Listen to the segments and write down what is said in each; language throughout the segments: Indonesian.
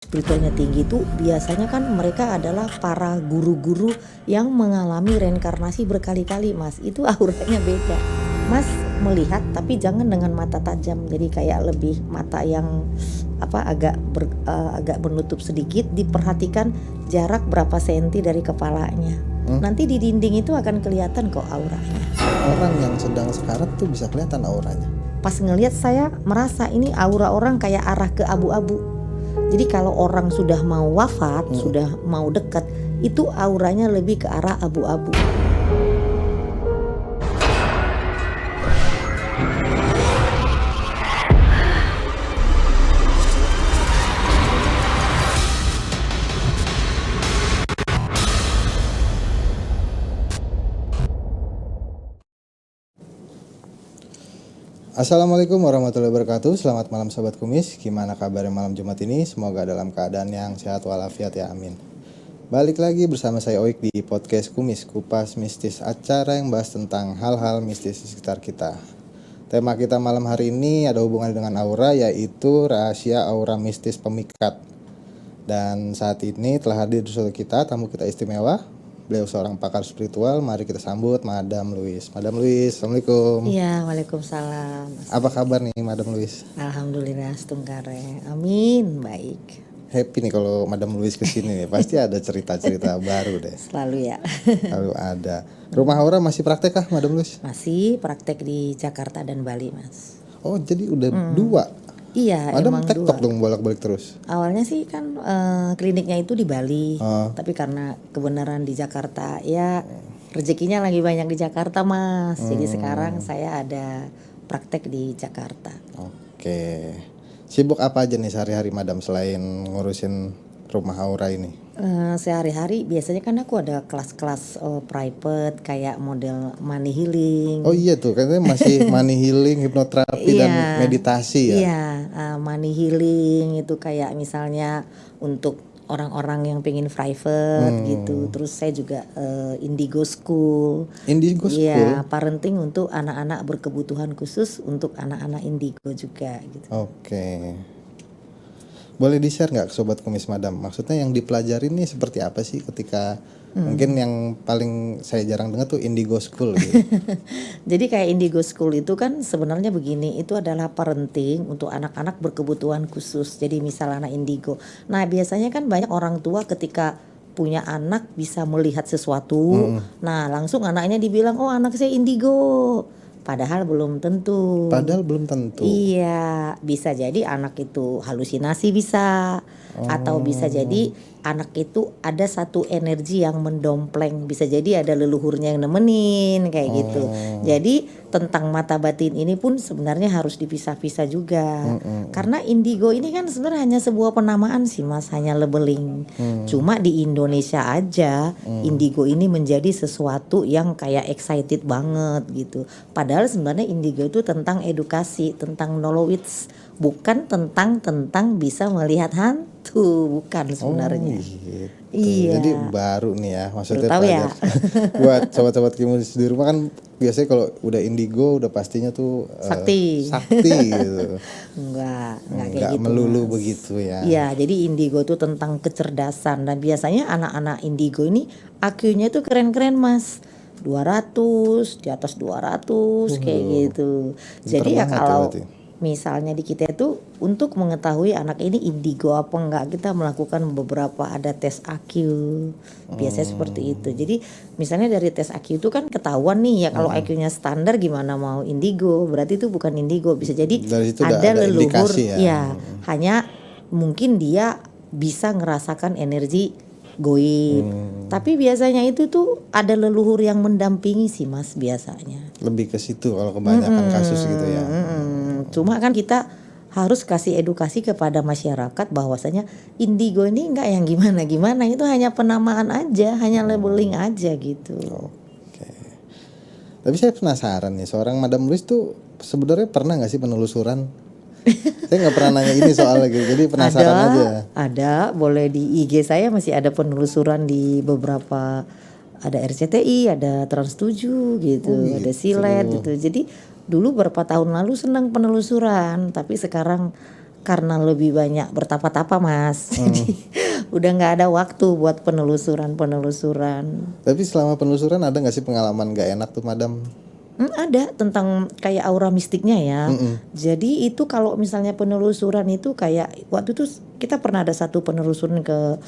spiritualnya tinggi itu biasanya kan mereka adalah para guru-guru yang mengalami reinkarnasi berkali-kali, Mas. Itu auranya beda. Mas melihat tapi jangan dengan mata tajam. Jadi kayak lebih mata yang agak menutup sedikit, diperhatikan jarak berapa senti dari kepalanya. Nanti di dinding itu akan kelihatan kok auranya. Orang yang sedang sekarat tuh bisa kelihatan auranya. Pas ngelihat saya merasa ini aura orang kayak arah ke abu-abu. Jadi kalau orang sudah mau wafat, sudah mau dekat, itu auranya lebih ke arah abu-abu. Assalamualaikum warahmatullahi wabarakatuh. Selamat malam Sobat Kumis. Gimana kabarnya malam Jumat ini? Semoga dalam keadaan yang sehat walafiat ya, amin. Balik lagi bersama saya Oik di podcast Kumis, Kupas Mistis, acara yang bahas tentang hal-hal mistis di sekitar kita. Tema kita malam hari ini ada hubungan dengan aura, yaitu rahasia aura mistis pemikat. Dan saat ini telah hadir di studio kita tamu kita istimewa. Beliau seorang pakar spiritual. Mari kita sambut Madam Louis. Madam Louis, Assalamualaikum. Iya, waalaikumsalam. Apa kabar nih Madam Louis? Alhamdulillah setungkare. Amin, baik. Happy nih kalau Madam Louis kesini nih. Pasti ada cerita-cerita baru deh. Selalu ya. Selalu ada. Rumah aura masih praktek kah Madam Louis? Masih praktek di Jakarta dan Bali, Mas. Oh, jadi udah dua. Iya, Madam emang tektok dua. dong bolak-balik terus. Awalnya sih kan kliniknya itu di Bali, tapi karena kebenaran di Jakarta, ya rezekinya lagi banyak di Jakarta, Mas. Jadi sekarang saya ada praktek di Jakarta. Oke. Sibuk apa aja nih sehari-hari Madam selain ngurusin rumah aura ini? Sehari-hari biasanya kan aku ada kelas-kelas private kayak model money healing. Oh iya tuh, katanya masih money healing, hipnoterapi dan meditasi ya. Iya, money healing itu kayak misalnya untuk orang-orang yang pengen private gitu. Terus saya juga Indigo School. Indigo School. Iya, parenting untuk anak-anak berkebutuhan khusus untuk anak-anak indigo juga gitu. Oke. Boleh di-share nggak ke Sobat Kumis Madam? Maksudnya yang dipelajari nih seperti apa sih ketika mungkin yang paling saya jarang dengar tuh Indigo School gitu. Jadi kayak Indigo School itu kan sebenarnya begini, itu adalah parenting untuk anak-anak berkebutuhan khusus. Jadi misal anak indigo. Nah biasanya kan banyak orang tua ketika punya anak bisa melihat sesuatu. Nah langsung anaknya dibilang, oh anak saya indigo. Padahal belum tentu. Iya, bisa jadi anak itu halusinasi bisa. Atau bisa jadi anak itu ada satu energi yang mendompleng. Bisa jadi ada leluhurnya yang nemenin kayak gitu. Jadi tentang mata batin ini pun sebenarnya harus dipisah-pisah juga. Karena indigo ini kan sebenarnya hanya sebuah penamaan sih Mas, hanya labeling. Cuma di Indonesia aja indigo ini menjadi sesuatu yang kayak excited banget gitu. Padahal sebenarnya indigo itu tentang edukasi, tentang knowledge, bukan tentang bisa melihat hantu, bukan sebenarnya. Gitu. Iya. Jadi baru nih ya, maksudnya Tahu ya. buat sobat-sobat Kimus di rumah kan biasanya kalau udah indigo udah pastinya tuh Sakti gitu. Enggak kayak Nggak gitu. melulu Mas. begitu ya. Iya, jadi indigo itu tentang kecerdasan dan biasanya anak-anak indigo ini IQ-nya tuh keren-keren Mas. 200, di atas 200 kayak gitu. Jadi ya kalau misalnya di kita itu untuk mengetahui anak ini indigo apa enggak, kita melakukan beberapa ada tes IQ. Biasanya seperti itu. Jadi misalnya dari tes IQ itu kan ketahuan nih ya kalau IQ-nya standar gimana mau indigo, berarti itu bukan indigo. Bisa jadi ada leluhur ya. Hanya mungkin dia bisa ngerasakan energi goib. Tapi biasanya itu tuh ada leluhur yang mendampingi sih Mas biasanya. Lebih ke situ kalau kebanyakan kasus gitu ya. Cuma kan kita harus kasih edukasi kepada masyarakat bahwasanya indigo ini enggak yang gimana-gimana, itu hanya penamaan aja, hanya labeling aja gitu. Oke. Tapi saya penasaran nih, seorang Madam Louis tuh sebenarnya pernah nggak sih penelusuran? Saya nggak pernah nanya ini soalnya gitu, jadi penasaran aja. Ada, boleh di IG saya masih ada penelusuran di beberapa, ada RCTI, ada Trans 7 gitu, ada Silet gitu. Jadi dulu beberapa tahun lalu senang penelusuran, tapi sekarang karena lebih banyak bertapa-tapa Mas. Jadi udah nggak ada waktu buat penelusuran. Tapi selama penelusuran ada nggak sih pengalaman nggak enak tuh Madam? Ada tentang kayak aura mistiknya ya. Jadi itu kalau misalnya penelusuran itu kayak waktu itu kita pernah ada satu penelusuran ke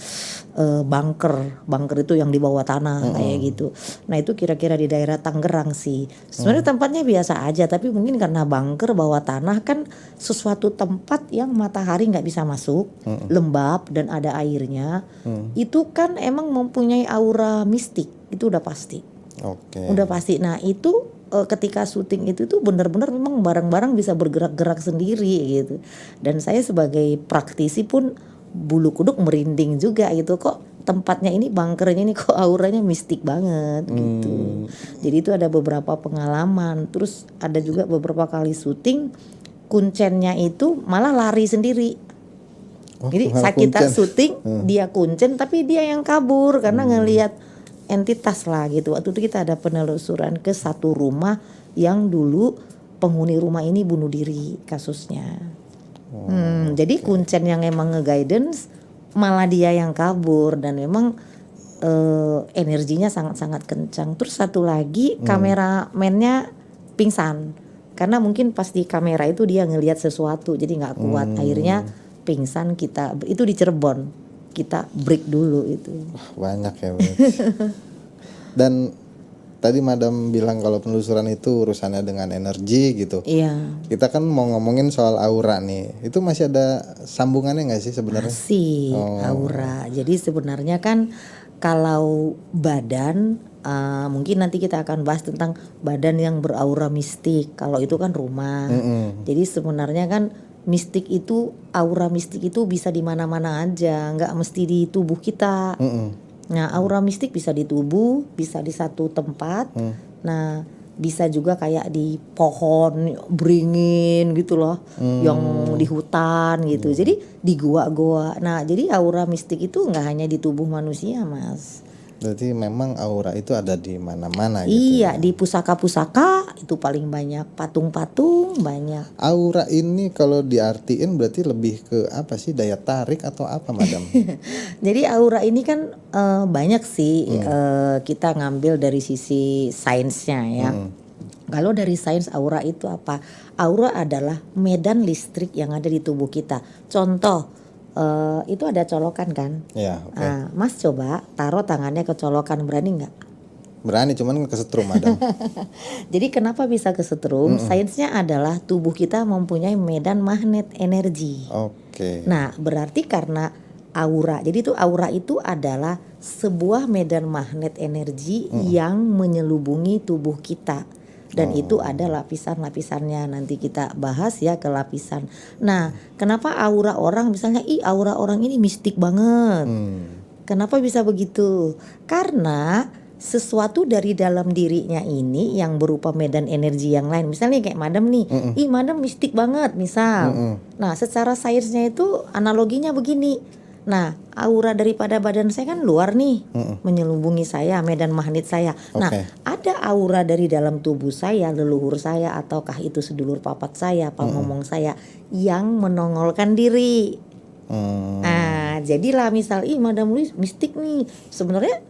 bunker itu yang di bawah tanah kayak gitu. Nah itu kira-kira di daerah Tangerang sih. Sebenarnya tempatnya biasa aja, tapi mungkin karena bunker bawah tanah kan sesuatu tempat yang matahari nggak bisa masuk, lembab dan ada airnya. Itu kan emang mempunyai aura mistik, itu udah pasti. Oke. Udah pasti. Nah itu ketika syuting itu tuh benar-benar memang barang-barang bisa bergerak-gerak sendiri gitu. Dan saya sebagai praktisi pun bulu kuduk merinding juga gitu, kok tempatnya ini bunkernya ini kok auranya mistik banget gitu. Jadi itu ada beberapa pengalaman. Terus ada juga beberapa kali syuting kuncennya itu malah lari sendiri. Jadi saat kita syuting dia kuncen tapi dia yang kabur karena ngelihat entitas lah gitu. Waktu itu kita ada penelusuran ke satu rumah yang dulu penghuni rumah ini bunuh diri kasusnya. Jadi kuncen yang emang nge-guidance malah dia yang kabur dan memang energinya sangat-sangat kencang. Terus satu lagi kameramennya pingsan karena mungkin pas di kamera itu dia ngelihat sesuatu jadi nggak kuat, akhirnya pingsan. Kita itu di Cirebon. Kita break dulu itu. Banyak ya Dan tadi Madam bilang kalau penelusuran itu urusannya dengan energi gitu. Iya. Kita kan mau ngomongin soal aura nih. Itu masih ada sambungannya nggak sih sebenarnya? Masih aura. Jadi sebenarnya kan kalau badan mungkin nanti kita akan bahas tentang badan yang beraura mistik. Kalau itu kan rumah. Jadi sebenarnya kan mistik itu, aura mistik itu bisa di mana-mana aja, nggak mesti di tubuh kita. Nah, aura mistik bisa di tubuh, bisa di satu tempat. Nah, bisa juga kayak di pohon beringin gitu loh, yang di hutan gitu. Jadi di gua-gua. Nah, jadi aura mistik itu nggak hanya di tubuh manusia, Mas. Berarti memang aura itu ada di mana-mana gitu. Iya, di pusaka-pusaka itu paling banyak, patung-patung banyak. Aura ini kalau diartiin berarti lebih ke apa sih, daya tarik atau apa Madam? Jadi aura ini kan banyak sih kita ngambil dari sisi sainsnya ya. Kalau dari sains aura itu apa? Aura adalah medan listrik yang ada di tubuh kita. Contoh itu ada colokan kan? Ya, oke. Mas coba taruh tangannya ke colokan, berani nggak? Berani, cuman kesetrum Madam. Jadi kenapa bisa kesetrum? Sainsnya adalah tubuh kita mempunyai medan magnet energi. Oke. Nah, berarti karena aura. Jadi aura itu adalah sebuah medan magnet energi yang menyelubungi tubuh kita. Dan itu ada lapisan-lapisannya, nanti kita bahas ya ke lapisan. Nah, kenapa aura orang misalnya aura orang ini mistik banget. Kenapa bisa begitu? Karena sesuatu dari dalam dirinya ini yang berupa medan energi yang lain. Misalnya kayak Madam nih, Madam mistik banget misal. Nah, secara sainsnya itu analoginya begini. Nah, aura daripada badan saya kan luar nih, menyelubungi saya, medan magnet saya. Nah, ada aura dari dalam tubuh saya, leluhur saya, ataukah itu sedulur papat saya, pamomong saya, yang menongolkan diri. Nah, jadilah misal, Madam Luis mistik nih. Sebenarnya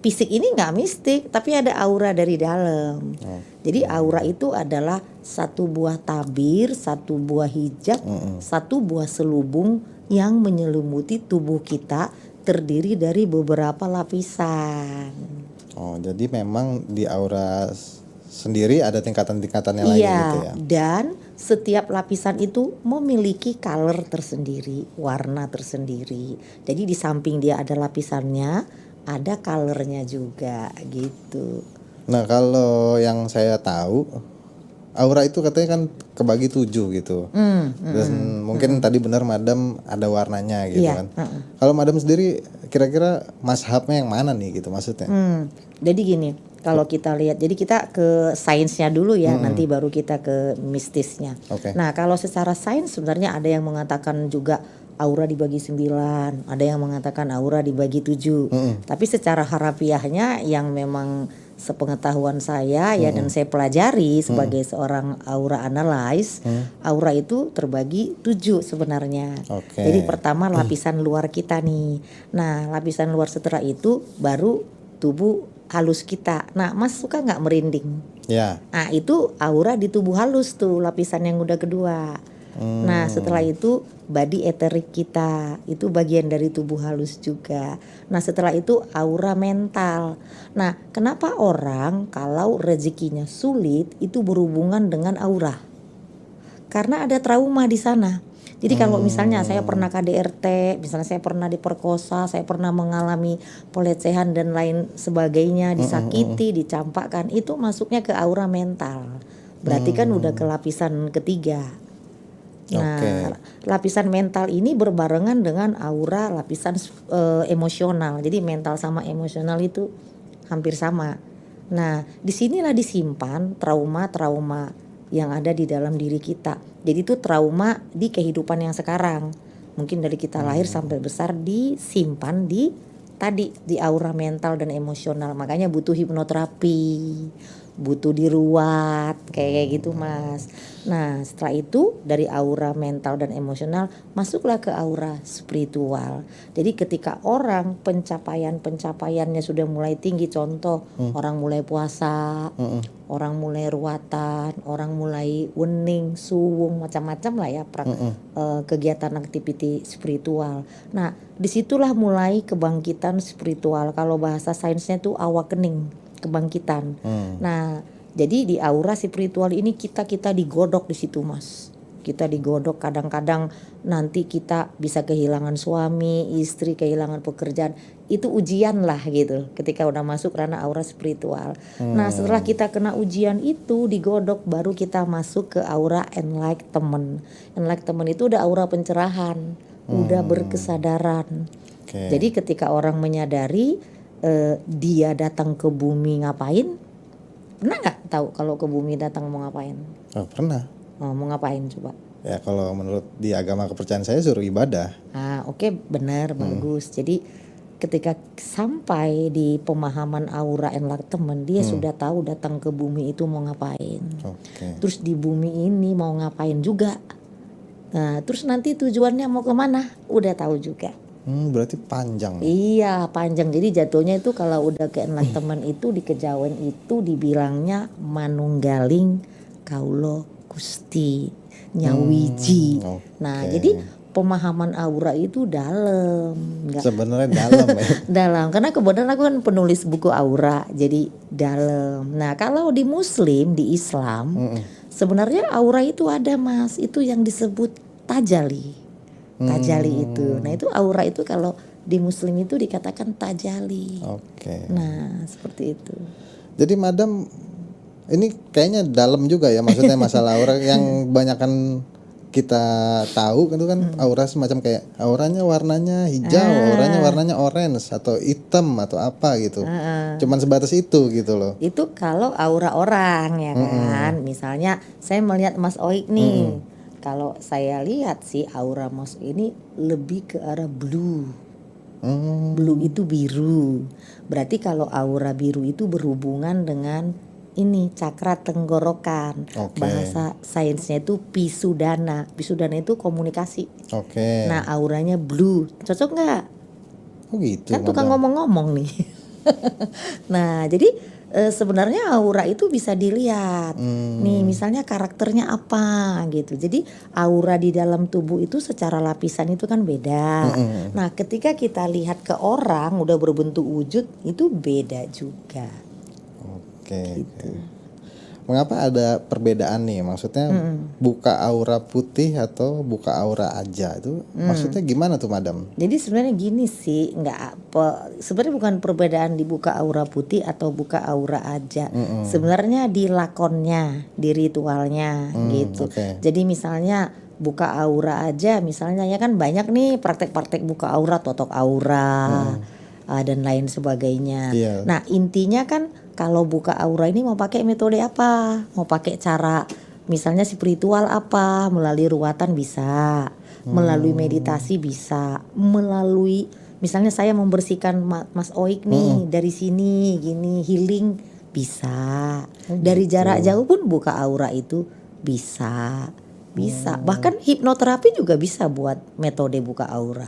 fisik ini nggak mistik, tapi ada aura dari dalam. Jadi aura itu adalah satu buah tabir, satu buah hijab, satu buah selubung yang menyelimuti tubuh kita, terdiri dari beberapa lapisan. Jadi memang di aura sendiri ada tingkatan-tingkatannya lagi gitu ya. Dan setiap lapisan itu memiliki color tersendiri, warna tersendiri. Jadi di samping dia ada lapisannya, ada colornya juga gitu. Nah, kalau yang saya tahu aura itu katanya kan kebagi 7 gitu. Dan mungkin tadi benar Madam ada warnanya gitu kan. Kalau Madam sendiri kira-kira mazhabnya yang mana nih gitu maksudnya? Jadi gini, kalau kita lihat, jadi kita ke sainsnya dulu ya, nanti baru kita ke mistisnya. Nah, kalau secara sains sebenarnya ada yang mengatakan juga aura dibagi 9, ada yang mengatakan aura dibagi 7. Tapi secara harafiahnya yang memang sepengetahuan saya ya dan saya pelajari sebagai seorang aura analyst, aura itu terbagi 7 sebenarnya. Oke. Jadi pertama lapisan luar kita nih. Nah lapisan luar, setelah itu baru tubuh halus kita. Nah Mas suka nggak merinding? Ya. Nah itu aura di tubuh halus tuh, lapisan yang udah kedua. Nah setelah itu body etheric kita, itu bagian dari tubuh halus juga. Nah setelah itu aura mental. Nah kenapa orang kalau rezekinya sulit itu berhubungan dengan aura? Karena ada trauma di sana. Jadi kalau misalnya saya pernah KDRT, misalnya saya pernah diperkosa, saya pernah mengalami pelecehan dan lain sebagainya, disakiti, dicampakkan, itu masuknya ke aura mental. Berarti kan udah ke lapisan ketiga. Nah, lapisan mental ini berbarengan dengan aura lapisan emosional. Jadi mental sama emosional itu hampir sama. Nah, disinilah disimpan trauma-trauma yang ada di dalam diri kita. Jadi itu trauma di kehidupan yang sekarang. Mungkin dari kita lahir sampai besar disimpan di aura mental dan emosional. Makanya butuh hipnoterapi, butuh diruat kayak gitu Mas. Nah setelah itu dari aura mental dan emosional masuklah ke aura spiritual. Jadi ketika orang pencapaiannya sudah mulai tinggi, contoh orang mulai puasa, orang mulai ruatan, orang mulai wening, suwung, macam-macam lah ya kegiatan aktiviti spiritual. Nah disitulah mulai kebangkitan spiritual. Kalau bahasa sainsnya itu awakening, kebangkitan. Nah jadi di aura spiritual ini kita digodok di situ Mas. Kita digodok, kadang-kadang nanti kita bisa kehilangan suami, istri, kehilangan pekerjaan. Itu ujian lah gitu ketika udah masuk ranah aura spiritual. Nah setelah kita kena ujian itu digodok, baru kita masuk ke aura enlightenment. Enlightenment itu udah aura pencerahan, udah berkesadaran. Jadi ketika orang menyadari dia datang ke bumi ngapain? Pernah nggak tahu kalau ke bumi datang mau ngapain? Oh, pernah. Oh, mau ngapain coba? Ya kalau menurut di agama kepercayaan saya suruh ibadah. Oke, benar, bagus. Jadi ketika sampai di pemahaman aura enlightenment, dia sudah tahu datang ke bumi itu mau ngapain. Terus di bumi ini mau ngapain juga. Nah, terus nanti tujuannya mau kemana? Udah tahu juga. Berarti panjang. Iya panjang. Jadi jatuhnya itu kalau udah ke enlightenment itu di kejawen itu dibilangnya manunggaling kaulo Gusti nyawiji. Nah jadi pemahaman aura itu dalam. Sebenarnya dalam ya. Dalam, karena kebetulan aku kan penulis buku aura, jadi dalam. Nah kalau di Muslim, di Islam, sebenarnya aura itu ada Mas. Itu yang disebut tajali. Tajali itu. Nah itu aura itu kalau di Muslim itu dikatakan tajali. Nah seperti itu. Jadi Madam ini kayaknya dalam juga ya, maksudnya masalah aura yang banyakkan kita tahu itu kan aura semacam kayak auranya warnanya hijau, auranya warnanya orange atau hitam atau apa gitu. Cuman sebatas itu gitu loh. Itu kalau aura orang ya kan. Misalnya saya melihat Mas Oik nih. Kalau saya lihat sih aura Mas ini lebih ke arah blue. Blue itu biru. Berarti kalau aura biru itu berhubungan dengan ini cakra tenggorokan. Bahasa sainsnya itu pisudana. Pisudana itu komunikasi. Nah auranya blue. Cocok nggak? Oh gitu. Kan tukang ngomong-ngomong nih. Nah jadi sebenarnya aura itu bisa dilihat. Nih misalnya karakternya apa gitu. Jadi aura di dalam tubuh itu secara lapisan itu kan beda. Nah ketika kita lihat ke orang udah berbentuk wujud itu beda juga. Gitu. Mengapa ada perbedaan nih? Maksudnya buka aura putih atau buka aura aja itu maksudnya gimana tuh Madam? Jadi sebenarnya gini sih, sebenarnya bukan perbedaan di buka aura putih atau buka aura aja. Sebenarnya di lakonnya, di ritualnya gitu. Jadi misalnya buka aura aja, misalnya ya kan banyak nih praktek-praktek buka aura, totok aura dan lain sebagainya. Nah intinya kan kalau buka aura ini mau pakai metode apa? Mau pakai cara misalnya spiritual apa? Melalui ruatan bisa, melalui meditasi bisa, melalui misalnya saya membersihkan Mas Oik nih dari sini gini healing Bisa. Oh, Dari gitu. jarak jauh pun buka aura itu bisa. Bisa. Bahkan hipnoterapi juga bisa buat metode buka aura.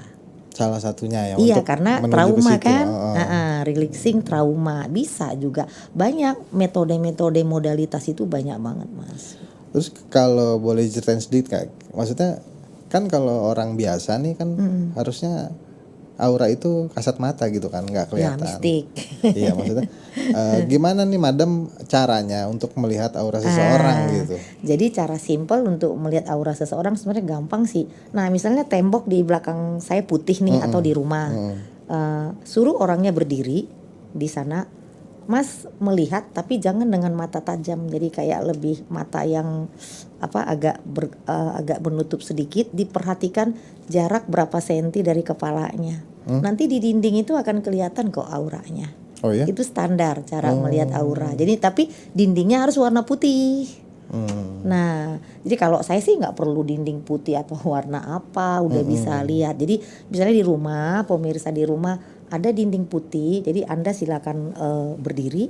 Salah satunya ya Iya, untuk karena menuju ke trauma situ. kan, Oh. relaxing trauma bisa juga. Banyak metode-metode modalitas itu banyak banget, Mas. Terus kalau boleh ceritain sedikit Kak, maksudnya kan kalau orang biasa nih kan harusnya aura itu kasat mata gitu kan, nggak Ya, kelihatan. mistik. Iya, maksudnya gimana nih Madam caranya untuk melihat aura seseorang gitu? Jadi cara simpel untuk melihat aura seseorang sebenarnya gampang sih. Nah, misalnya tembok di belakang saya putih nih atau di rumah. Suruh orangnya berdiri di sana. Mas melihat tapi jangan dengan mata tajam. Jadi kayak lebih mata yang agak menutup sedikit, diperhatikan jarak berapa senti dari kepalanya. Nanti di dinding itu akan kelihatan kok auranya. Oh ya? Itu standar cara melihat aura. Jadi tapi dindingnya harus warna putih. Nah, jadi kalau saya sih nggak perlu dinding putih atau warna apa, udah bisa lihat. Jadi misalnya di rumah, pemirsa di rumah ada dinding putih, jadi Anda silakan berdiri.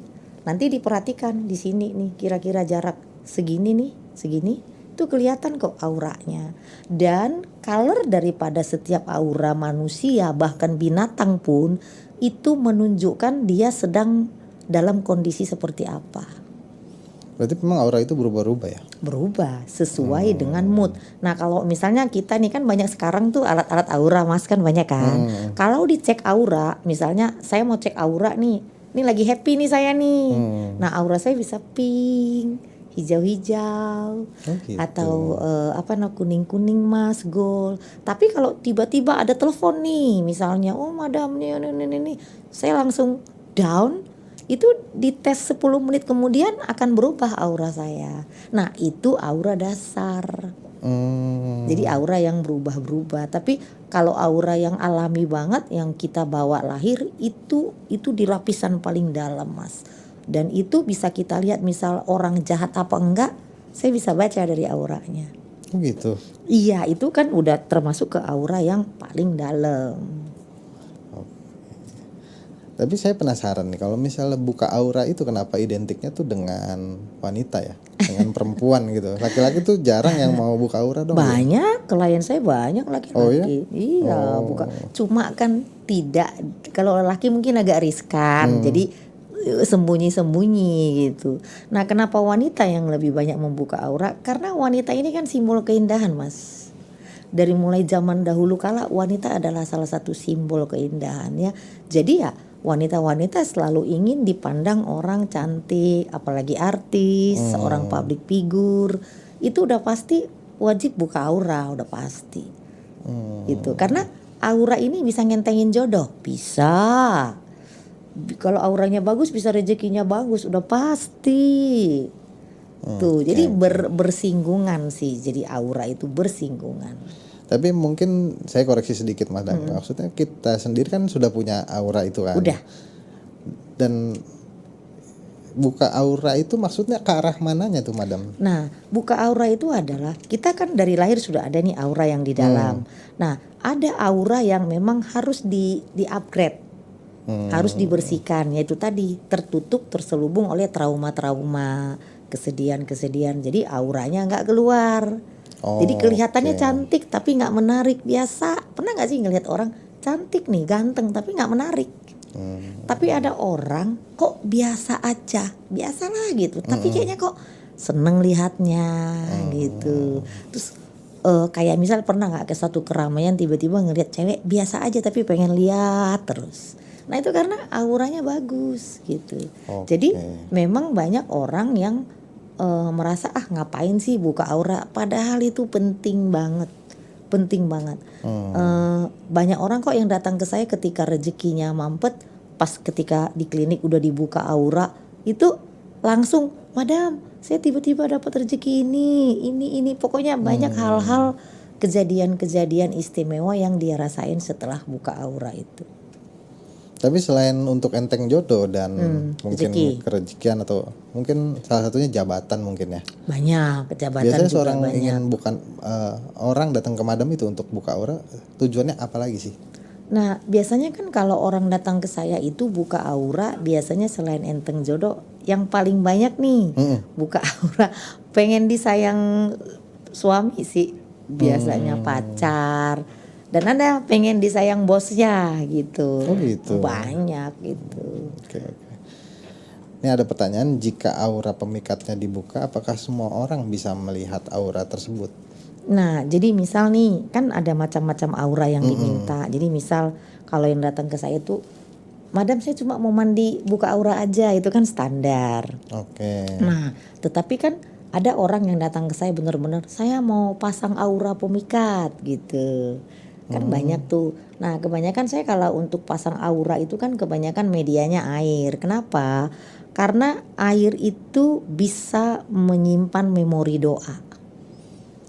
Nanti diperhatikan di sini nih, kira-kira jarak segini nih, segini, itu kelihatan kok auranya. Dan color daripada setiap aura manusia, bahkan binatang pun, itu menunjukkan dia sedang dalam kondisi seperti apa. Berarti memang aura itu berubah-ubah ya? Berubah sesuai dengan mood. Nah kalau misalnya kita nih kan banyak sekarang tuh alat-alat aura Mas, kan banyak kan. Kalau dicek aura, misalnya saya mau cek aura nih, ini lagi happy nih saya nih. Nah aura saya bisa pink, hijau-hijau, gitu. atau kuning-kuning Mas, gold. Tapi kalau tiba-tiba ada telepon nih, misalnya oh madam nih, saya langsung down. Itu dites 10 menit kemudian akan berubah aura saya. Nah itu aura dasar. Jadi aura yang berubah-berubah. Tapi kalau aura yang alami banget yang kita bawa lahir itu di lapisan paling dalam Mas. Dan itu bisa kita lihat misal orang jahat apa enggak, saya bisa baca dari auranya. Oh gitu. Iya itu kan udah termasuk ke aura yang paling dalam. Tapi saya penasaran nih, kalau misalnya buka aura itu kenapa identiknya tuh dengan wanita ya, dengan perempuan gitu. Laki-laki tuh jarang yang mau buka aura dong. Banyak, klien saya banyak laki-laki. Oh ya? Iya, buka. Cuma kan tidak, kalau laki mungkin agak riskan. Jadi sembunyi-sembunyi gitu. Nah, kenapa wanita yang lebih banyak membuka aura? Karena wanita ini kan simbol keindahan, Mas. Dari mulai zaman dahulu kala wanita adalah salah satu simbol keindahan ya. Jadi ya wanita-wanita selalu ingin dipandang orang cantik, apalagi artis, seorang public figure. Itu udah pasti wajib buka aura, udah pasti. Gitu. Karena aura ini bisa ngentengin jodoh, bisa. Kalau auranya bagus bisa rezekinya bagus, udah pasti. Tuh, jadi bersinggungan sih. Jadi aura itu bersinggungan. Tapi mungkin saya koreksi sedikit Madam. Maksudnya kita sendiri kan sudah punya aura itu kan. Udah. Dan buka aura itu maksudnya ke arah mananya tuh Madam? Nah, buka aura itu adalah kita kan dari lahir sudah ada nih aura yang di dalam. Nah, ada aura yang memang harus di-upgrade. Harus dibersihkan, yaitu tadi tertutup, terselubung oleh trauma-trauma, kesedihan-kesedihan. Jadi auranya nggak keluar. Jadi kelihatannya cantik tapi nggak menarik, biasa. Pernah nggak sih ngelihat orang cantik nih, ganteng tapi nggak menarik? Tapi ada orang kok biasa aja, biasalah gitu. Tapi kayaknya kok seneng lihatnya gitu. Terus kayak misal pernah nggak ke satu keramaian tiba-tiba ngelihat cewek biasa aja tapi pengen lihat terus. Nah itu karena auranya bagus gitu. Jadi memang banyak orang yang merasa ngapain sih buka aura, padahal itu penting banget. Banyak orang kok yang datang ke saya ketika rezekinya mampet, pas ketika di klinik udah dibuka aura itu langsung, madam saya tiba-tiba dapat rezeki ini pokoknya banyak hal-hal, kejadian-kejadian istimewa yang dia rasain setelah buka aura itu. Tapi selain untuk enteng jodoh dan mungkin rezeki. kerezekian atau mungkin salah satunya jabatan mungkin ya. Banyak jabatan. Biasanya juga seorang banyak. ingin orang datang ke Madam itu untuk buka aura, tujuannya apa lagi sih? Nah biasanya kan kalau orang datang ke saya itu buka aura, biasanya selain enteng jodoh yang paling banyak nih buka aura pengen disayang suami sih, biasanya pacar, dan ada pengen disayang bosnya gitu. Oh gitu. Banyak gitu. Oke. Ini ada pertanyaan, jika aura pemikatnya dibuka, apakah semua orang bisa melihat aura tersebut? Nah, jadi misal nih, kan ada macam-macam aura yang diminta. Jadi misal kalau yang datang ke saya tuh, Madam saya cuma mau mandi buka aura aja, itu kan standar. Oke. Nah, tetapi kan ada orang yang datang ke saya benar-benar, saya mau pasang aura pemikat gitu. Kan banyak tuh. Nah, kebanyakan saya kalau untuk pasang aura itu kan kebanyakan medianya air. Kenapa? Karena air itu bisa menyimpan memori doa.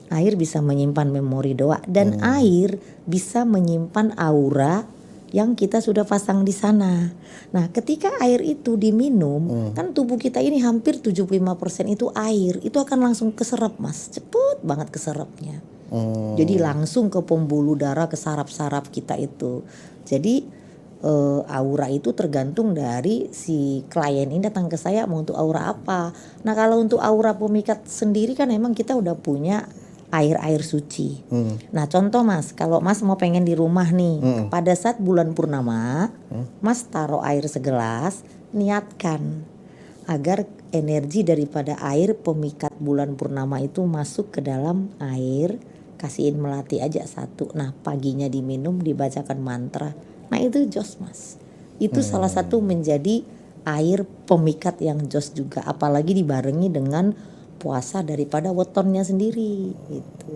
Air bisa menyimpan memori doa dan air bisa menyimpan aura yang kita sudah pasang di sana. Nah, ketika air itu diminum, kan tubuh kita ini hampir 75% itu air. Itu akan langsung keserap, Mas. Cepet banget keserapnya. Jadi langsung ke pembuluh darah, ke saraf-saraf kita itu. Jadi aura itu tergantung dari si klien ini datang ke saya mau untuk aura apa. Nah, kalau untuk aura pemikat sendiri kan memang kita udah punya air-air suci. Nah, contoh Mas, kalau Mas mau pengen di rumah nih, pada saat bulan purnama, Mas taruh air segelas, niatkan agar energi daripada air pemikat bulan purnama itu masuk ke dalam air, kasihin melati aja satu. Nah, paginya diminum, dibacakan mantra. Nah, itu jos Mas. Itu salah satu menjadi air pemikat yang jos juga, apalagi dibarengi dengan puasa daripada wetonnya sendiri gitu.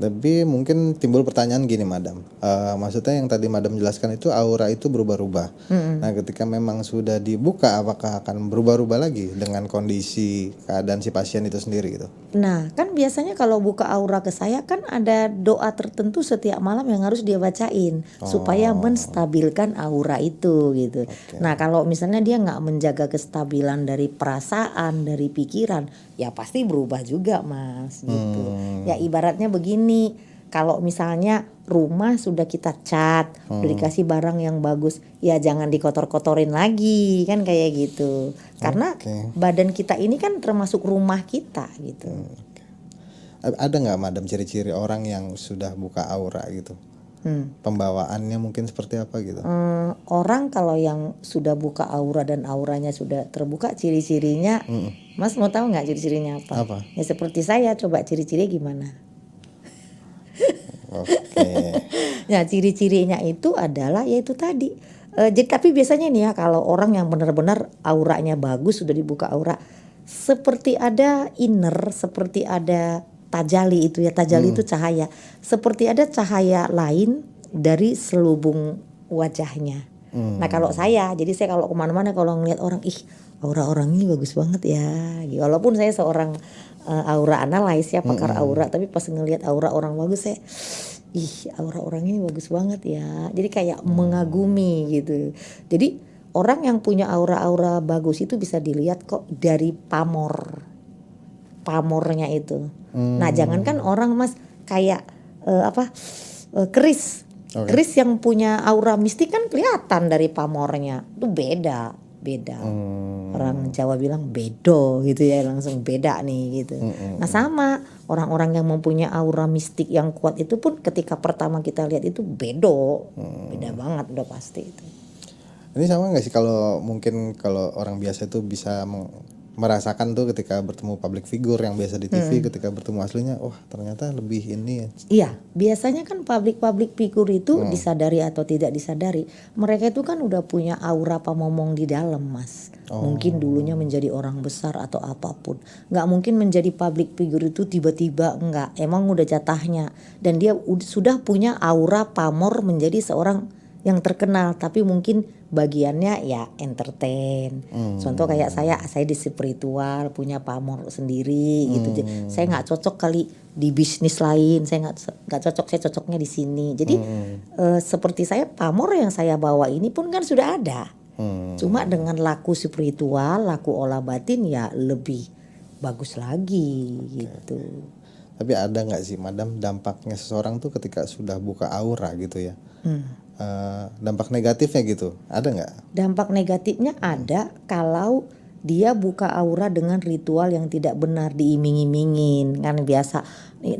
Tapi mungkin timbul pertanyaan gini Madam, maksudnya yang tadi Madam jelaskan itu aura itu berubah-ubah. Nah ketika memang sudah dibuka, apakah akan berubah-ubah lagi dengan kondisi keadaan si pasien itu sendiri gitu? Nah, kan biasanya kalau buka aura ke saya kan ada doa tertentu setiap malam yang harus dia bacain supaya menstabilkan aura itu gitu. Nah, kalau misalnya dia nggak menjaga kestabilan dari perasaan, dari pikiran, ya pasti berubah juga Mas gitu. Ya ibaratnya begini, kalau misalnya rumah sudah kita cat, udah dikasih barang yang bagus, ya jangan dikotor-kotorin lagi kan kayak gitu. Karena badan kita ini kan termasuk rumah kita gitu. Ada nggak Madam ciri-ciri orang yang sudah buka aura gitu? Pembawaannya mungkin seperti apa gitu? Orang kalau yang sudah buka aura dan auranya sudah terbuka, ciri-cirinya, Mas mau tahu nggak ciri-cirinya apa? Apa? Ya seperti saya, coba ciri-cirinya gimana? Oke. Nah, ciri-cirinya itu adalah yaitu tadi. Jadi tapi biasanya nih ya kalau orang yang benar-benar auranya bagus sudah dibuka aura, seperti ada inner, seperti ada tajali itu ya, tajali itu cahaya. Seperti ada cahaya lain dari selubung wajahnya. Nah kalau saya, jadi saya kalau kemana-mana kalau ngeliat orang, ih aura orang ini bagus banget ya. Walaupun saya seorang aura analis ya, pakar aura, tapi pas ngelihat aura orang bagus saya, ih aura orang ini bagus banget ya. Jadi kayak mengagumi gitu. Jadi orang yang punya aura-aura bagus itu bisa dilihat kok dari pamornya itu. Nah jangankan orang Mas kayak keris. Keris yang punya aura mistik kan kelihatan dari pamornya. Itu beda. Orang Jawa bilang bedo gitu ya, langsung beda nih gitu. Nah sama orang-orang yang mempunyai aura mistik yang kuat itu pun ketika pertama kita lihat itu beda banget udah pasti itu. Ini sama nggak sih kalau mungkin kalau orang biasa itu bisa merasakan tuh ketika bertemu public figure yang biasa di TV, ketika bertemu aslinya, wah ternyata lebih ini ya. Iya, biasanya kan public figure itu disadari atau tidak disadari, mereka itu kan udah punya aura pamomong di dalam Mas. Mungkin dulunya menjadi orang besar atau apapun. Nggak mungkin menjadi public figure itu tiba-tiba, enggak. Emang udah jatahnya. Dan dia sudah punya aura pamor menjadi seorang yang terkenal, tapi mungkin bagiannya ya entertain. Contoh kayak saya di spiritual punya pamor sendiri gitu. Saya nggak cocok kali di bisnis lain, saya nggak cocok, saya cocoknya di sini. Jadi seperti saya pamor yang saya bawa ini pun kan sudah ada. Cuma dengan laku spiritual, laku olah batin ya lebih bagus lagi gitu. Tapi ada nggak sih Madam dampaknya seseorang tuh ketika sudah buka aura gitu ya? dampak negatifnya gitu, ada nggak? Dampak negatifnya ada kalau dia buka aura dengan ritual yang tidak benar, diiming-imingin kan biasa.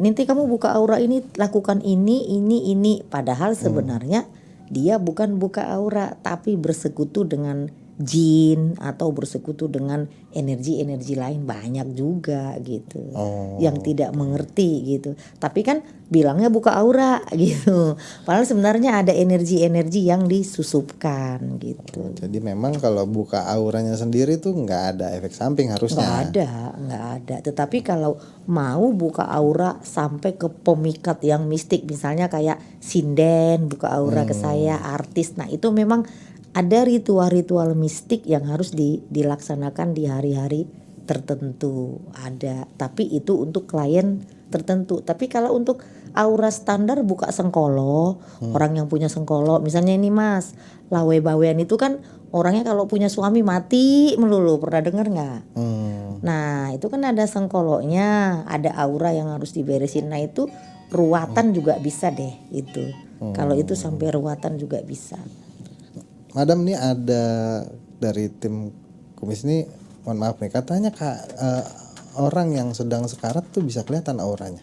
Nanti kamu buka aura ini, lakukan ini. Padahal sebenarnya dia bukan buka aura, tapi bersekutu dengan jin atau bersekutu dengan energi-energi lain, banyak juga gitu. Yang tidak mengerti gitu. Tapi kan bilangnya buka aura gitu. Padahal sebenarnya ada energi-energi yang disusupkan gitu. Jadi memang kalau buka auranya sendiri tuh nggak ada efek samping harusnya. Nggak ada. Tetapi kalau mau buka aura sampai ke pemikat yang mistik, misalnya kayak sinden buka aura ke saya, artis. Nah itu memang ada ritual-ritual mistik yang harus dilaksanakan di hari-hari tertentu, ada. Tapi itu untuk klien tertentu. Tapi kalau untuk aura standar buka sengkolo, orang yang punya sengkolo, misalnya ini Mas, lawe-bawean itu kan orangnya kalau punya suami mati melulu, pernah dengar nggak? Nah itu kan ada sengkolonya, ada aura yang harus diberesin. Nah itu ruatan juga bisa deh itu. Kalau itu sampai ruatan juga bisa. Madam, nih ada dari tim kumis nih, mohon maaf nih, katanya orang yang sedang sekarat tuh bisa kelihatan auranya.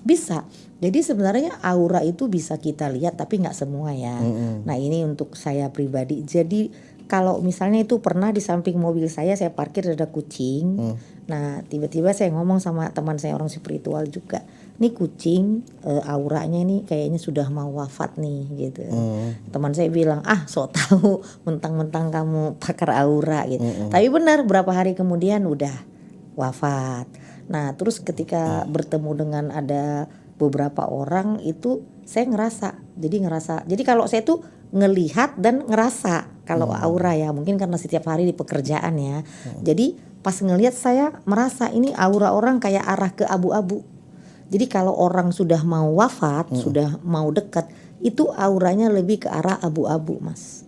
Bisa. Jadi sebenarnya aura itu bisa kita lihat tapi nggak semua ya. Nah ini untuk saya pribadi. Jadi kalau misalnya itu pernah di samping mobil saya parkir ada kucing. Nah tiba-tiba saya ngomong sama teman saya orang spiritual juga. Nih kucing auranya nih kayaknya sudah mau wafat nih gitu. Teman saya bilang sok tahu mentang-mentang kamu pakar aura gitu. Tapi benar berapa hari kemudian udah wafat. Nah terus ketika bertemu dengan ada beberapa orang itu saya ngerasa. Jadi kalau saya tuh ngelihat dan ngerasa kalau aura ya, mungkin karena setiap hari di pekerjaan ya. Jadi pas ngelihat saya merasa ini aura orang kayak arah ke abu-abu. Jadi kalau orang sudah mau wafat, sudah mau dekat, itu auranya lebih ke arah abu-abu, Mas.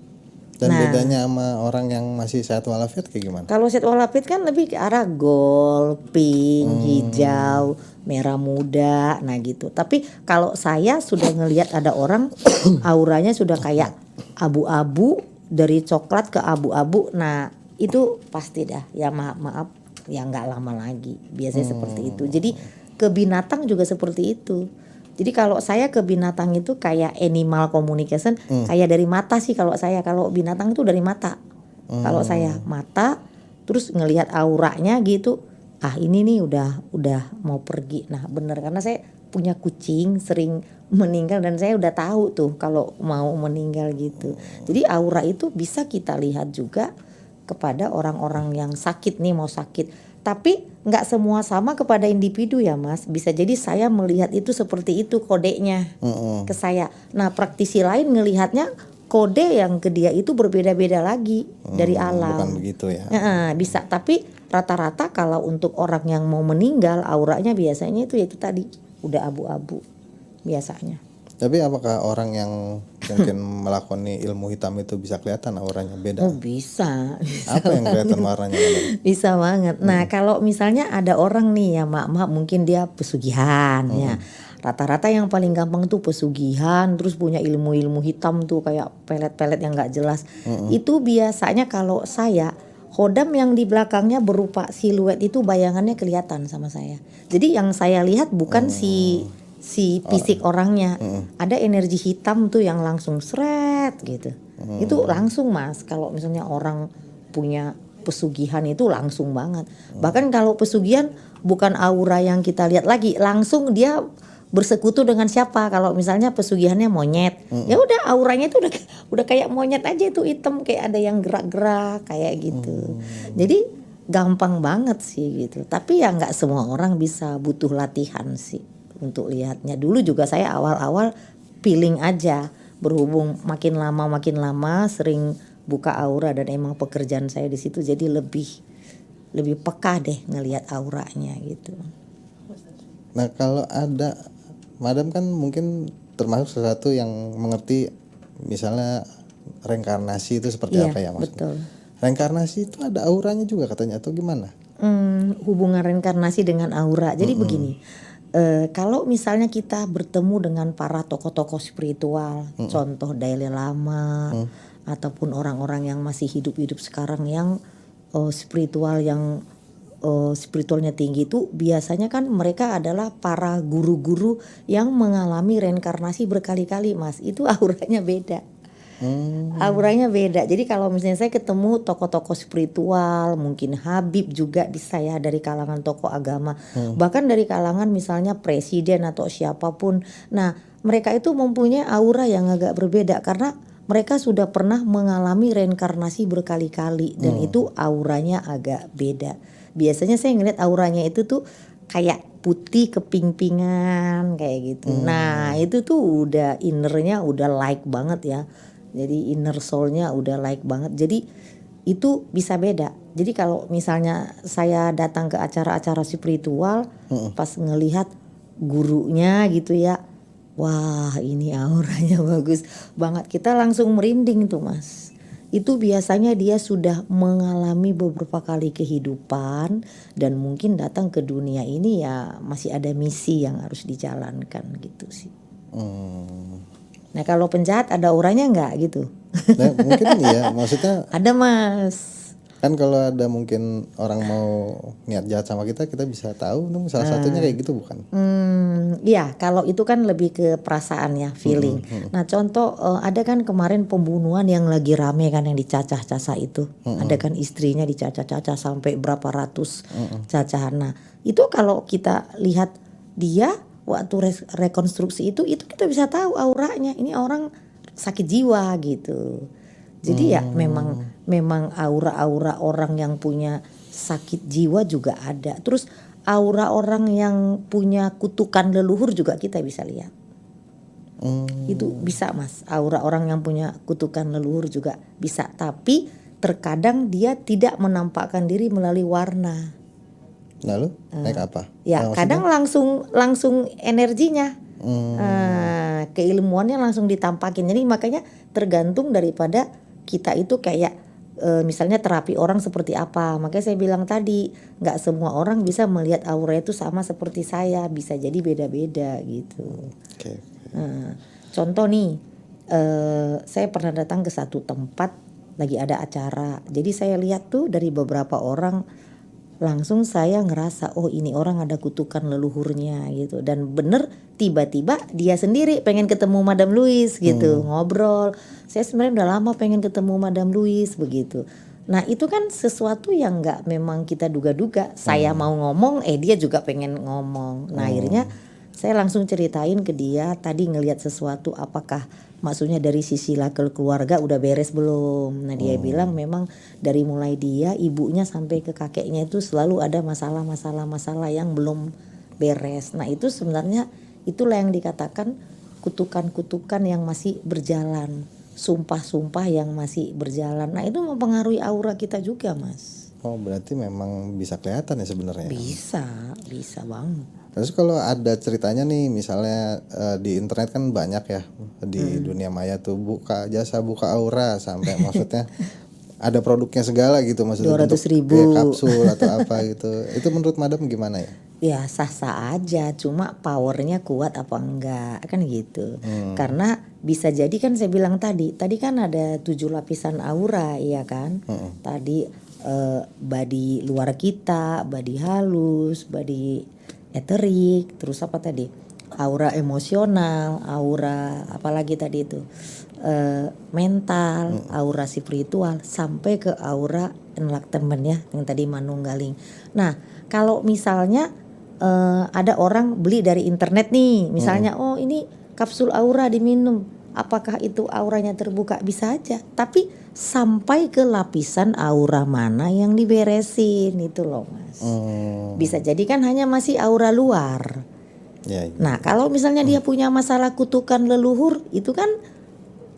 Dan bedanya sama orang yang masih sehat walafiat kayak gimana? Kalau sehat walafiat kan lebih ke arah gold, pink, hijau, merah muda, nah gitu. Tapi kalau saya sudah ngelihat ada orang auranya sudah kayak abu-abu, dari coklat ke abu-abu, nah itu pasti dah ya maaf ya nggak lama lagi. Biasanya seperti itu. Jadi ke binatang juga seperti itu. Jadi kalau saya ke binatang itu kayak animal communication, kayak dari mata sih kalau saya. Kalau binatang itu dari mata. Kalau saya mata, terus ngelihat auranya gitu. Ini nih udah mau pergi. Nah benar, karena saya punya kucing sering meninggal dan saya udah tahu tuh kalau mau meninggal gitu. Jadi aura itu bisa kita lihat juga kepada orang-orang yang sakit nih, mau sakit. Tapi nggak semua sama kepada individu ya Mas. Bisa jadi saya melihat itu seperti itu kodenya ke saya. Nah praktisi lain ngelihatnya kode yang ke dia itu berbeda-beda lagi dari alam. Bukan begitu ya? Bisa. Tapi rata-rata kalau untuk orang yang mau meninggal auranya biasanya itu tadi udah abu-abu biasanya. Tapi apakah orang yang mungkin melakoni ilmu hitam itu bisa kelihatan auranya beda? Oh bisa Apa yang kelihatan warnanya? Bisa banget. Nah kalau misalnya ada orang nih ya maaf mungkin dia pesugihan ya. Rata-rata yang paling gampang tuh pesugihan, terus punya ilmu-ilmu hitam tuh kayak pelet-pelet yang nggak jelas. Itu biasanya kalau saya hodam yang di belakangnya berupa siluet itu bayangannya kelihatan sama saya. Jadi yang saya lihat bukan si fisik orangnya, ada energi hitam tuh yang langsung seret gitu. Itu langsung Mas. Kalau misalnya orang punya pesugihan itu langsung banget. Bahkan kalau pesugihan bukan aura yang kita lihat lagi, langsung dia bersekutu dengan siapa. Kalau misalnya pesugihannya monyet, ya udah auranya itu udah kayak monyet aja, itu hitam kayak ada yang gerak-gerak kayak gitu. Jadi gampang banget sih gitu. Tapi ya nggak semua orang bisa, butuh latihan sih untuk lihatnya. Dulu juga saya awal-awal feeling aja, berhubung makin lama sering buka aura dan emang pekerjaan saya di situ, jadi lebih peka deh ngelihat auranya gitu. Nah kalau ada, Madam kan mungkin termasuk sesuatu yang mengerti misalnya reinkarnasi itu seperti apa ya maksudnya? Betul. Reinkarnasi itu ada auranya juga katanya atau gimana? Hubungan reinkarnasi dengan aura. Jadi begini, Kalau misalnya kita bertemu dengan para tokoh-tokoh spiritual, contoh Dalai Lama, ataupun orang-orang yang masih hidup-hidup sekarang yang spiritual, yang spiritualnya tinggi, itu biasanya kan mereka adalah para guru-guru yang mengalami reinkarnasi berkali-kali, Mas. Itu auranya beda. Auranya beda. Jadi kalau misalnya saya ketemu tokoh-tokoh spiritual, mungkin Habib juga bisa ya, dari kalangan tokoh agama, bahkan dari kalangan misalnya presiden atau siapapun. Nah, mereka itu mempunyai aura yang agak berbeda karena mereka sudah pernah mengalami reinkarnasi berkali-kali dan itu auranya agak beda. Biasanya saya ngeliat auranya itu tuh kayak putih keping-pingan kayak gitu. Nah, itu tuh udah innernya udah like banget ya. Jadi inner soulnya udah like banget. Jadi itu bisa beda. Jadi kalau misalnya saya datang ke acara-acara spiritual, pas ngelihat gurunya gitu ya, wah ini auranya bagus banget. Kita langsung merinding tuh, Mas. Itu biasanya dia sudah mengalami beberapa kali kehidupan dan mungkin datang ke dunia ini ya masih ada misi yang harus dijalankan gitu sih. Nah kalau penjahat ada auranya nggak gitu? Nah, mungkin iya, maksudnya Ada, Mas. kan kalau ada mungkin orang mau niat jahat sama kita bisa tahu. Salah satunya kayak gitu bukan? Iya, kalau itu kan lebih ke perasaan ya, feeling. Nah contoh ada kan kemarin pembunuhan yang lagi rame kan, yang dicacah-cacah itu. Ada kan istrinya dicacah-cacah sampai berapa ratus cacahan. Nah itu kalau kita lihat dia waktu rekonstruksi itu kita bisa tahu auranya. Ini orang sakit jiwa gitu. Jadi ya memang aura-aura orang yang punya sakit jiwa juga ada. Terus aura orang yang punya kutukan leluhur juga kita bisa lihat. Itu bisa, Mas. Aura orang yang punya kutukan leluhur juga bisa. Tapi terkadang dia tidak menampakkan diri melalui warna. Lalu naik apa? Ya kadang langsung energinya. Keilmuannya langsung ditampakin. Jadi makanya tergantung daripada kita itu kayak misalnya terapi orang seperti apa. Makanya saya bilang tadi nggak semua orang bisa melihat aura itu sama seperti saya, bisa jadi beda-beda gitu. Contoh nih, saya pernah datang ke satu tempat lagi ada acara. Jadi saya lihat tuh dari beberapa orang, langsung saya ngerasa oh ini orang ada kutukan leluhurnya gitu. Dan bener tiba-tiba dia sendiri pengen ketemu Madam Louise gitu, ngobrol. Saya sebenarnya udah lama pengen ketemu Madam Louise begitu. Nah itu kan sesuatu yang nggak memang kita duga-duga. Saya mau ngomong, dia juga pengen ngomong. Nah akhirnya saya langsung ceritain ke dia, tadi ngelihat sesuatu, apakah maksudnya dari sisi laki keluarga udah beres belum. Nah dia bilang memang dari mulai dia, ibunya sampai ke kakeknya itu selalu ada masalah yang belum beres. Nah itu sebenarnya itulah yang dikatakan kutukan-kutukan yang masih berjalan, sumpah-sumpah yang masih berjalan. Nah itu mempengaruhi aura kita juga, Mas. Oh berarti memang bisa kelihatan ya sebenarnya? Bisa banget. Terus kalau ada ceritanya nih, misalnya di internet kan banyak ya, di dunia maya tuh jasa buka aura sampai maksudnya ada produknya segala gitu, maksudnya 200.000 kayak kapsul atau apa gitu. Itu menurut Madam gimana ya? Ya sah-sah aja, cuma powernya kuat apa enggak kan gitu. Karena bisa jadi kan saya bilang tadi kan ada 7 lapisan aura ya kan. Tadi body luar kita, body halus, body eterik, terus apa tadi, aura emosional, aura apalagi tadi itu mental, aura spiritual, sampai ke aura enlightenment ya yang tadi manunggaling. Nah kalau misalnya ada orang beli dari internet nih misalnya, oh ini kapsul aura diminum, apakah itu auranya terbuka? Bisa aja, tapi sampai ke lapisan aura mana yang diberesin itu loh, Mas. Bisa jadi kan hanya masih aura luar. Ya. Nah kalau misalnya dia punya masalah kutukan leluhur, itu kan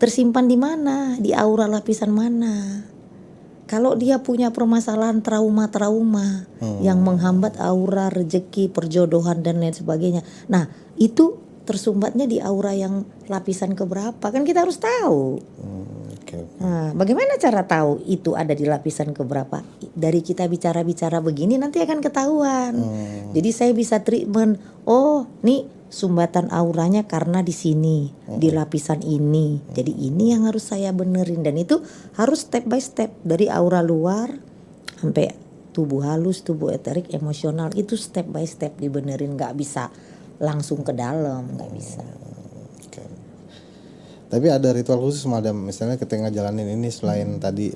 tersimpan di mana, di aura lapisan mana. Kalau dia punya permasalahan trauma-trauma yang menghambat aura rezeki, perjodohan dan lain sebagainya, nah itu tersumbatnya di aura yang lapisan keberapa, kan kita harus tahu. Oke. Nah, bagaimana cara tahu itu ada di lapisan keberapa? Dari kita bicara-bicara begini nanti akan ketahuan. Jadi saya bisa treatment, oh nih sumbatan auranya karena di sini, di lapisan ini. Jadi ini yang harus saya benerin, dan itu harus step by step dari aura luar sampai tubuh halus, tubuh eterik, emosional, itu step by step dibenerin, nggak bisa langsung ke dalam, nggak bisa. Oke. Tapi ada ritual khusus madam, misalnya ketika ngejalanin ini selain tadi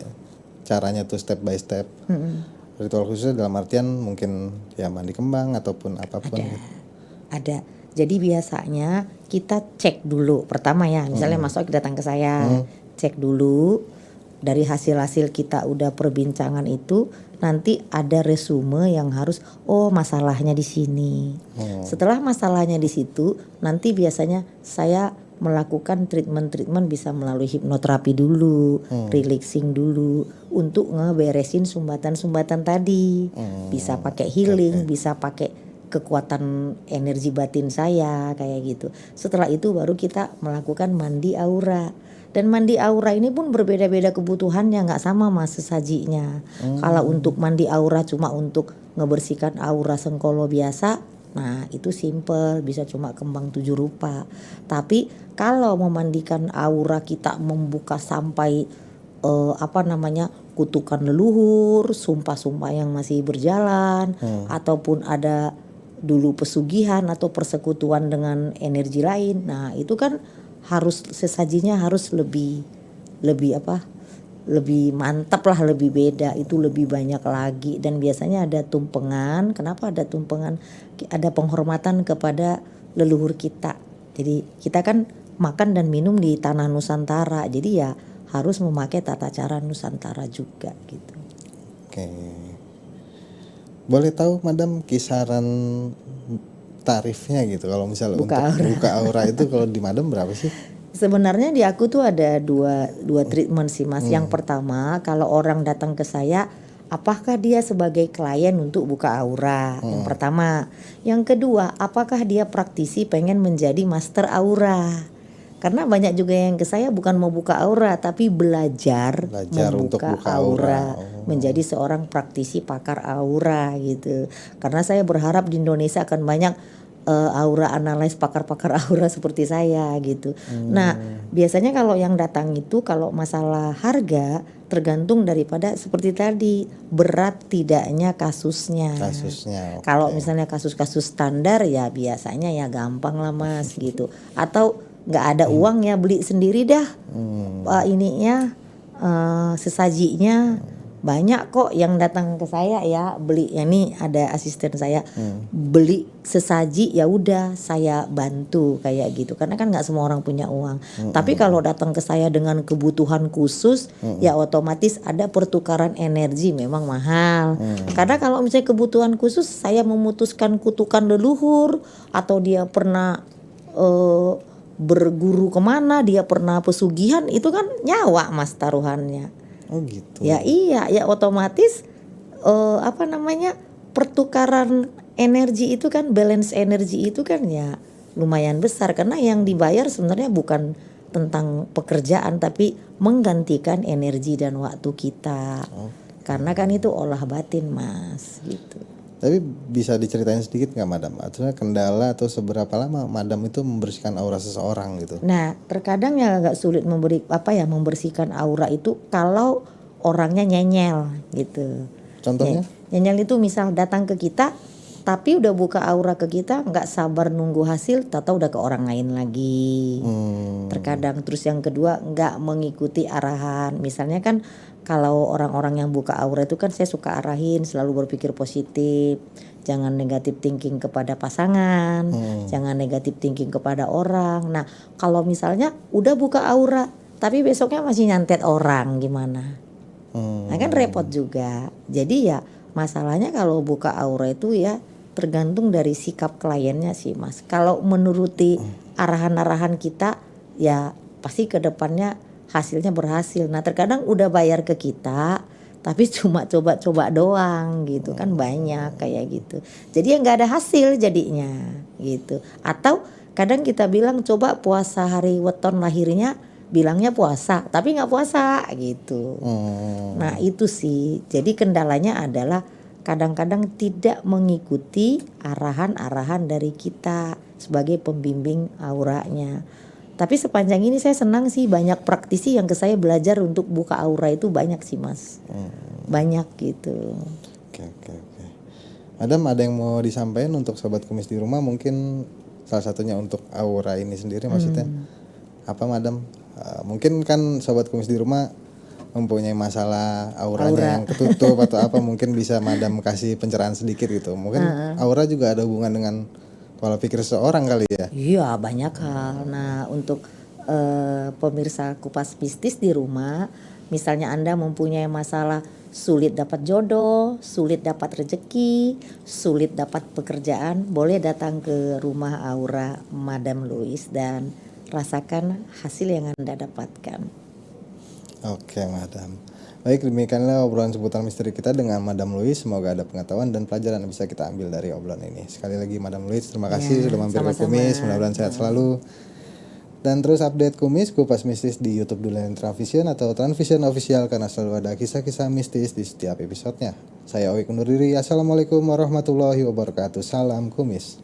caranya tuh step by step. Ritual khususnya dalam artian mungkin ya mandi kembang ataupun apapun. Ada. Jadi biasanya kita cek dulu pertama ya, misalnya Mas Oik datang ke saya, cek dulu dari hasil-hasil kita udah perbincangan itu, nanti ada resume yang harus, oh masalahnya di sini. Setelah masalahnya di situ, nanti biasanya saya melakukan treatment bisa melalui hipnoterapi dulu, relaxing dulu untuk ngeberesin sumbatan-sumbatan tadi. Bisa pakai healing, bisa pakai kekuatan energi batin saya kayak gitu. Setelah itu baru kita melakukan mandi aura. Dan mandi aura ini pun berbeda-beda kebutuhannya, nggak sama mas sesajinya. Kalau untuk mandi aura cuma untuk ngebersihkan aura sengkolo biasa, nah itu simple, bisa cuma kembang 7 rupa. Tapi kalau memandikan aura kita membuka sampai kutukan leluhur, sumpah-sumpah yang masih berjalan, ataupun ada dulu pesugihan atau persekutuan dengan energi lain. Nah itu kan harus sesajinya harus lebih mantap lah, lebih beda, itu lebih banyak lagi. Dan biasanya ada tumpengan. Kenapa ada tumpengan? Ada penghormatan kepada leluhur kita. Jadi kita kan makan dan minum di tanah Nusantara, jadi ya harus memakai tata cara Nusantara juga gitu. Oke. Boleh tahu madam kisaran tarifnya gitu kalau misalnya buka aura itu kalau di madam berapa sih? Sebenarnya di aku tuh ada dua treatment sih mas. Yang pertama, kalau orang datang ke saya, apakah dia sebagai klien untuk buka aura? Yang pertama. Yang kedua, apakah dia praktisi pengen menjadi master aura? Karena banyak juga yang ke saya bukan mau buka aura, tapi belajar untuk buka aura. Menjadi seorang praktisi pakar aura gitu. Karena saya berharap di Indonesia akan banyak aura analis, pakar-pakar aura seperti saya gitu. Nah biasanya kalau yang datang itu, kalau masalah harga tergantung daripada seperti tadi berat tidaknya kasusnya. Kalau misalnya kasus-kasus standar ya biasanya ya gampang lah mas gitu. Atau nggak ada uang ya beli sendiri dah. Sesajinya banyak kok yang datang ke saya ya beli. Ya nih ada asisten saya beli sesaji, ya udah saya bantu kayak gitu. Karena kan nggak semua orang punya uang. Tapi kalau datang ke saya dengan kebutuhan khusus, ya otomatis ada pertukaran energi, memang mahal. Karena kalau misalnya kebutuhan khusus, saya memutuskan kutukan leluhur, atau dia pernah berguru kemana, dia pernah pesugihan, itu kan nyawa mas taruhannya. Oh gitu. Ya iya, ya otomatis pertukaran energi itu kan, balance energi itu kan ya lumayan besar. Karena yang dibayar sebenarnya bukan tentang pekerjaan, tapi menggantikan energi dan waktu kita. Karena kan itu olah batin mas gitu. Tapi bisa diceritain sedikit nggak madam? Artinya kendala atau seberapa lama madam itu membersihkan aura seseorang gitu? Nah terkadang ya agak sulit membersihkan aura itu kalau orangnya nyenyel gitu. Contohnya? Nyenyel itu misal datang ke kita, tapi udah buka aura ke kita, nggak sabar nunggu hasil, tahu udah ke orang lain lagi. Terkadang. Terus yang kedua, nggak mengikuti arahan. Misalnya kan kalau orang-orang yang buka aura itu kan saya suka arahin, selalu berpikir positif, jangan negatif thinking kepada pasangan, jangan negatif thinking kepada orang. Nah kalau misalnya udah buka aura tapi besoknya masih nyantet orang, gimana? Nah kan repot juga. Jadi ya masalahnya kalau buka aura itu ya tergantung dari sikap kliennya sih mas. Kalau menuruti arahan-arahan kita, ya pasti ke depannya hasilnya berhasil. Nah terkadang udah bayar ke kita tapi cuma coba-coba doang gitu kan, banyak kayak gitu. Jadi ya nggak ada hasil jadinya gitu. Atau kadang kita bilang coba puasa hari weton lahirnya bilangnya puasa tapi nggak puasa gitu. Nah itu sih, jadi kendalanya adalah kadang-kadang tidak mengikuti arahan-arahan dari kita sebagai pembimbing auranya. Tapi sepanjang ini saya senang sih, banyak praktisi yang ke saya belajar untuk buka aura itu banyak sih Mas. Banyak gitu. Oke. Madam, ada yang mau disampaikan untuk sobat kumis di rumah, mungkin salah satunya untuk aura ini sendiri maksudnya apa Madam? Mungkin kan sobat kumis di rumah mempunyai masalah auranya yang ketutup atau apa, mungkin bisa Madam kasih pencerahan sedikit gitu. Mungkin aura juga ada hubungan dengan pola pikir seseorang kali ya. Iya banyak hal. Nah untuk pemirsa Kupas Mistis di rumah, misalnya Anda mempunyai masalah sulit dapat jodoh, sulit dapat rezeki, sulit dapat pekerjaan, boleh datang ke rumah aura Madam Louis dan rasakan hasil yang Anda dapatkan. Oke Madam. Baik, demikianlah obrolan seputar misteri kita dengan Madam Louis. Semoga ada pengetahuan dan pelajaran yang bisa kita ambil dari obrolan ini. Sekali lagi Madam Louis, terima kasih sudah mampir ke Kumis. Mudah-mudahan sehat selalu. Dan terus update Kumis, Kupas Mistis di YouTube Dulen Transvision atau Transvision Official, karena selalu ada kisah-kisah mistis di setiap episodenya. Saya Oik undur diri. Assalamualaikum warahmatullahi wabarakatuh. Salam Kumis.